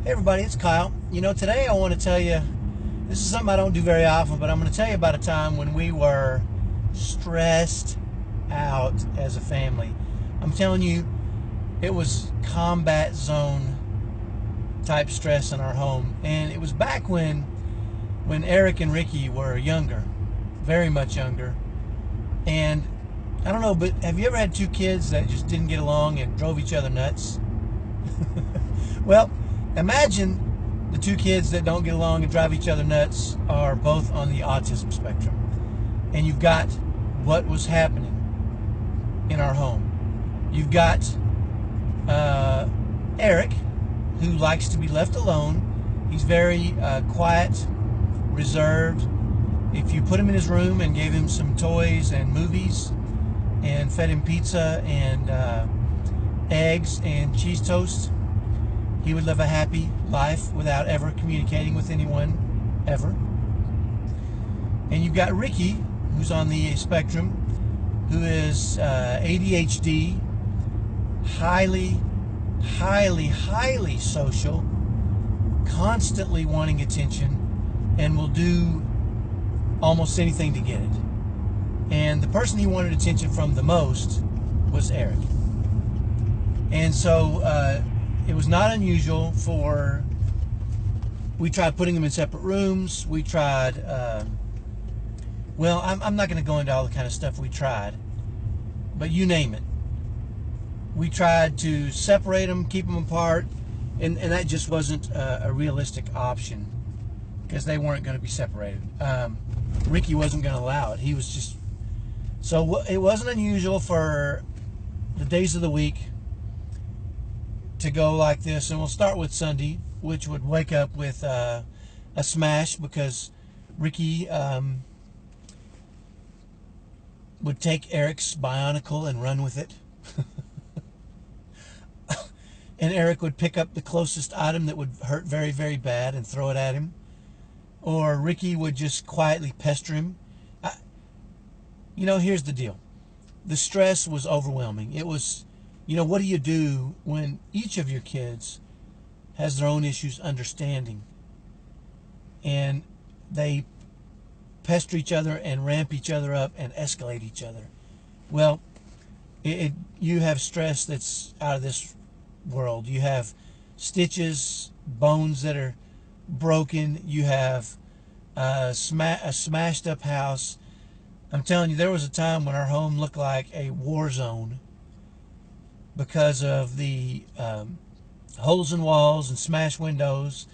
Hey everybody, it's Kyle. Today I want to tell you, this is something I don't do very often, but I'm going to tell you about a time when we were stressed out as a family. I'm telling you, it was combat zone type stress in our home. And it was back when Eric and Ricky were younger, very much younger. And I don't know, but have you ever had two kids that just didn't get along and drove each other nuts? Well, imagine the two kids that don't get along and drive each other nuts are both on the autism spectrum. And you've got what was happening in our home. You've got Eric, who likes to be left alone. He's very quiet, reserved. If you put him in his room and gave him some toys and movies and fed him pizza and eggs and cheese toast, he would live a happy life without ever communicating with anyone, ever. And you've got Ricky, who's on the spectrum, who is ADHD, highly social, constantly wanting attention, and will do almost anything to get it. And the person he wanted attention from the most was Eric. And so it was not unusual we tried putting them in separate rooms. We tried, well, I'm not going to go into all the kind of stuff we tried, but you name it. We tried to separate them, keep them apart, and that just wasn't a realistic option because they weren't going to be separated. Ricky wasn't going to allow it. He was just... So it wasn't unusual for the days of the week to go like this. And we'll start with Sunday, which would wake up with a smash because Ricky would take Eric's Bionicle and run with it. And Eric would pick up the closest item that would hurt very, very bad and throw it at him. Or Ricky would just quietly pester him. Here's the deal. The stress was overwhelming. It was, what do you do when each of your kids has their own issues understanding and they pester each other and ramp each other up and escalate each other? Well, you have stress that's out of this world. You have stitches, bones that are broken. You have a smashed up house. I'm telling you, there was a time when our home looked like a war zone because of the holes in walls and smashed windows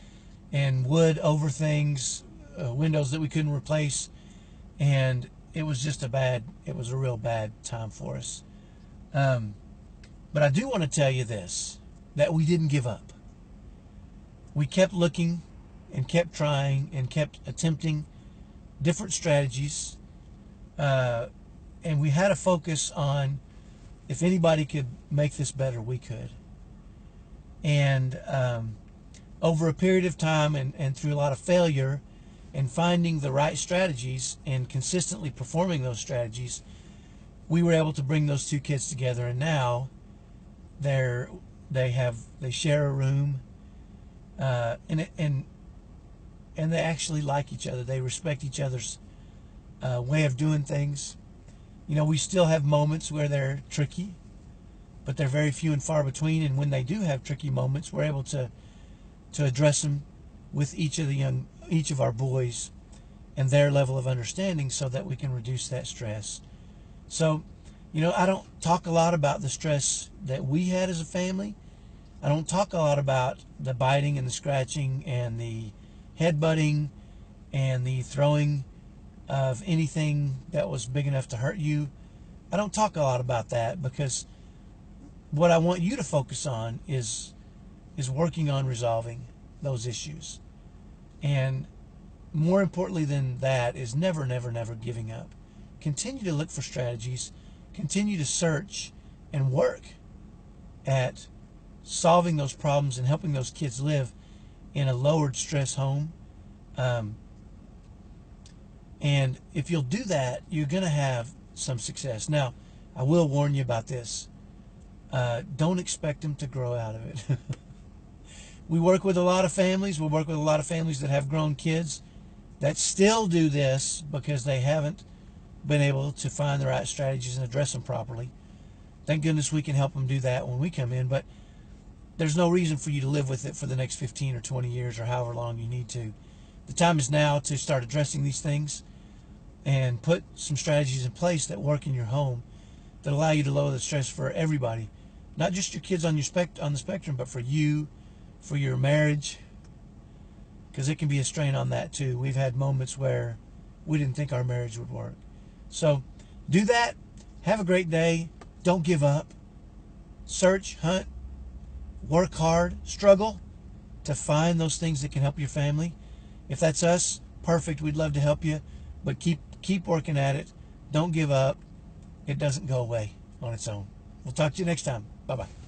and wood over things, windows that we couldn't replace, and it was just it was a real bad time for us. But I do want to tell you this, that we didn't give up. We kept looking and kept trying and kept attempting different strategies, and we had a focus on if anybody could make this better, we could. And over a period of time and through a lot of failure and finding the right strategies and consistently performing those strategies, we were able to bring those two kids together, and now they share a room, and they actually like each other. They respect each other's way of doing things. We still have moments where they're tricky, but they're very few and far between. And when they do have tricky moments, we're able to address them with each of our boys and their level of understanding, so that we can reduce that stress. So, I don't talk a lot about the stress that we had as a family. I don't talk a lot about the biting and the scratching and the headbutting and the throwing of anything that was big enough to hurt you. I don't talk a lot about that because what I want you to focus on is working on resolving those issues. And more importantly than that is never giving up. Continue to look for strategies, continue to search and work at solving those problems and helping those kids live in a lowered stress home. And if you'll do that, you're going to have some success. Now, I will warn you about this. Don't expect them to grow out of it. We work with a lot of families. We work with a lot of families that have grown kids that still do this because they haven't been able to find the right strategies and address them properly. Thank goodness we can help them do that when we come in, but there's no reason for you to live with it for the next 15 or 20 years or however long you need to. The time is now to start addressing these things and put some strategies in place that work in your home that allow you to lower the stress for everybody, not just your kids on the spectrum, but for you, for your marriage, because it can be a strain on that too. We've had moments where we didn't think our marriage would work. So do that. Have a great day. Don't give up. Search, hunt, work hard, struggle to find those things that can help your family. If that's us, perfect. We'd love to help you, but keep working at it. Don't give up. It doesn't go away on its own. We'll talk to you next time. Bye-bye.